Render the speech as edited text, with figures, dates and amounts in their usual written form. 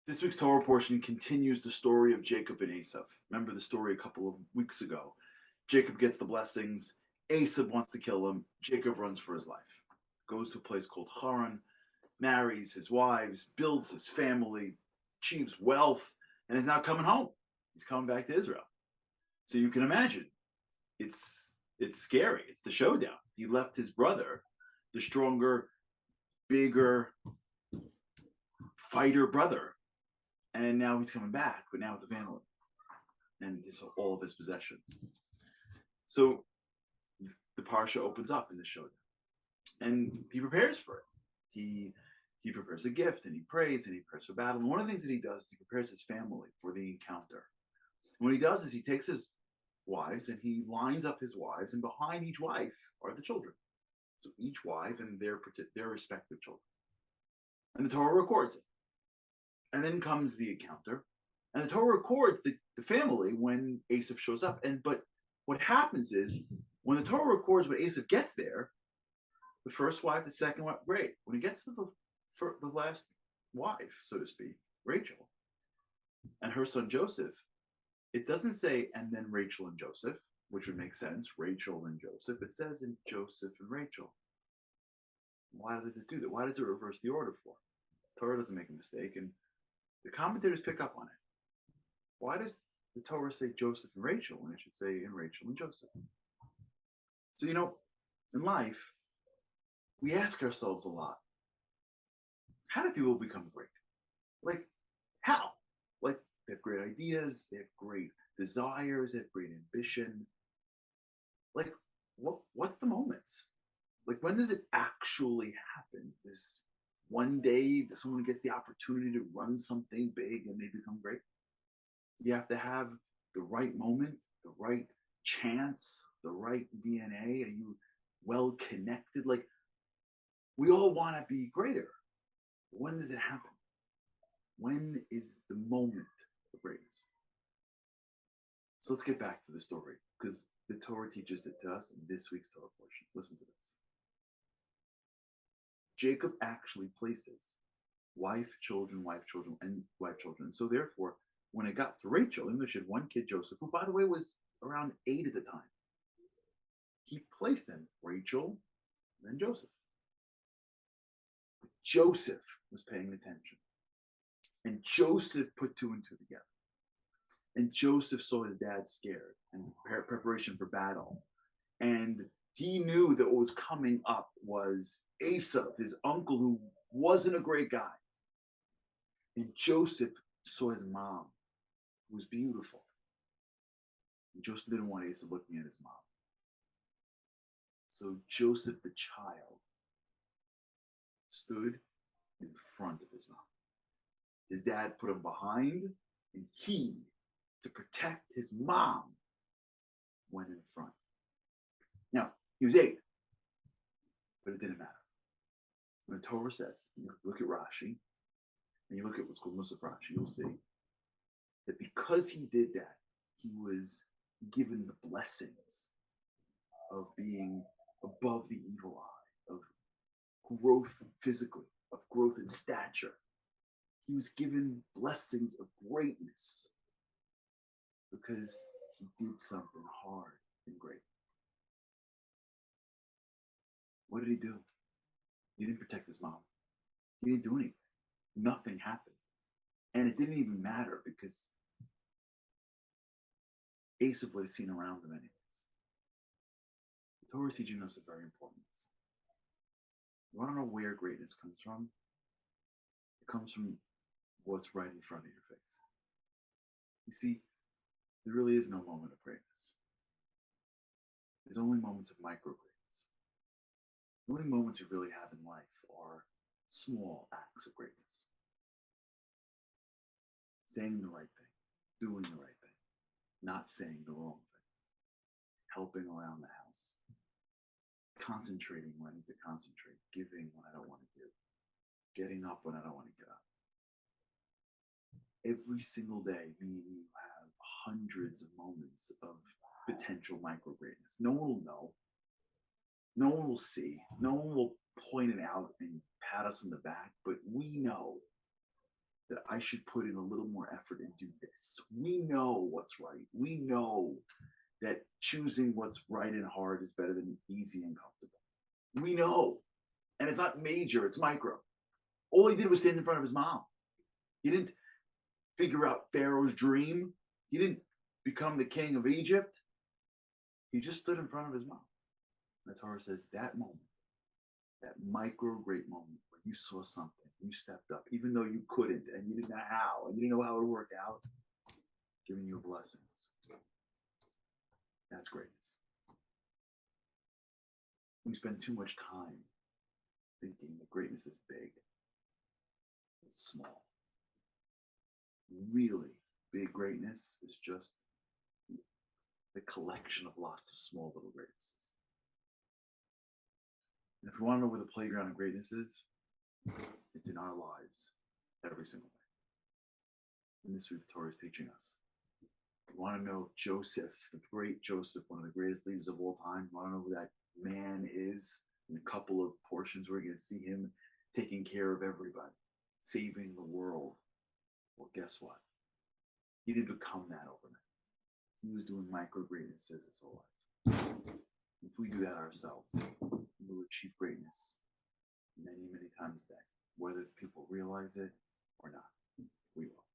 This week's Torah portion continues the story of Jacob and Esav. Remember the story a couple of weeks ago. Jacob gets the blessings. Esav wants to kill him. Jacob runs for his life. Goes to a place called Haran, marries his wives, builds his family, achieves wealth, and is now coming home. He's coming back to Israel. So you can imagine, it's scary. It's the showdown. He left his brother, the stronger, bigger fighter brother, and now he's coming back, but now with the family and all of his possessions. So the parsha opens up in the showdown, and he prepares for it. He prepares a gift, and he prays, and he prepares for battle. And one of the things that he does is he prepares his family for the encounter. And what he does is he takes his wives and he lines up his wives, and behind each wife are the children. So each wife and their respective children. And the Torah records it. And then comes the encounter, and the Torah records the family when Esav shows up. But what happens is, when the Torah records when Esav gets there, the first wife, the second wife, great. When he gets to the last wife, so to speak, Rachel, and her son Joseph, it doesn't say, and then Rachel and Joseph, which would make sense, Rachel and Joseph. It says, in Joseph and Rachel. Why does it do that? Why does it reverse the order for? Torah doesn't make a mistake, and the commentators pick up on it. Why does the Torah say Joseph and Rachel when it should say in Rachel and Joseph? So, in life, we ask ourselves a lot, how do people become great? Like, how? Like, they have great ideas, they have great desires, they have great ambition. Like, what's the moments? Like, when does it actually happen? There's one day that someone gets the opportunity to run something big and they become great. You have to have the right moment, the right chance, the right DNA. Are you well connected? Like, we all want to be greater. When does it happen? When is the moment of greatness? So let's get back to the story, because the Torah teaches it to us in this week's Torah portion. Listen to this. Jacob actually places wife, children, and wife, children. So therefore, when it got to Rachel, even though she had one kid, Joseph, who by the way was around 8 at the time, he placed them, Rachel, and then Joseph. But Joseph was paying attention. And Joseph put 2 and 2 together. And Joseph saw his dad scared and preparation for battle. And he knew that what was coming up was Esav, his uncle, who wasn't a great guy. And Joseph saw his mom, who was beautiful. And Joseph didn't want Esav looking at his mom. So Joseph, the child, stood in front of his mom. His dad put him behind, and he, to protect his mom, went in front. Now, he was 8, but it didn't matter. When the Torah says, you look at Rashi, and you look at what's called Musaf Rashi, you'll see that because he did that, he was given the blessings of being above the evil eye, of growth physically, of growth in stature. He was given blessings of greatness because he did something hard and great. What did he do? He didn't protect his mom. He didn't do anything. Nothing happened. And it didn't even matter because Esav would have seen around him anyways. The Torah is teaching us a very important lesson. You want to know where greatness comes from? It comes from what's right in front of your face. You see, there really is no moment of greatness. There's only moments of micro greatness. The only moments you really have in life are small acts of greatness. Saying the right thing, doing the right thing, not saying the wrong thing, helping around the house, concentrating when I need to concentrate, giving when I don't want to give, getting up when I don't want to get up. Every single day, me and you have hundreds of moments of potential micro greatness. No one will know. No one will see. No one will point it out and pat us on the back, but we know that I should put in a little more effort and do this. We know what's right. We know that choosing what's right and hard is better than easy and comfortable. We know. And it's not major, it's micro. All he did was stand in front of his mom. He didn't figure out Pharaoh's dream. He didn't become the king of Egypt. He just stood in front of his mom. The Torah says that moment, that micro great moment when you saw something, you stepped up, even though you couldn't and you didn't know how, and you didn't know how it would work out, giving you blessings. That's greatness. We spend too much time thinking that greatness is big. It's small. Really big greatness is just the collection of lots of small little greatnesses. And if we want to know where the playground of greatness is, it's in our lives every single day. And this is what the Torah is teaching us. You want to know Joseph, the great Joseph, one of the greatest leaders of all time? You want to know who that man is? In a couple of portions, we're going to see him taking care of everybody, saving the world. Well, guess what? He didn't become that overnight. He was doing micro greatnesses his whole life. If we do that ourselves, we'll achieve greatness many, many times a day, whether people realize it or not. We will.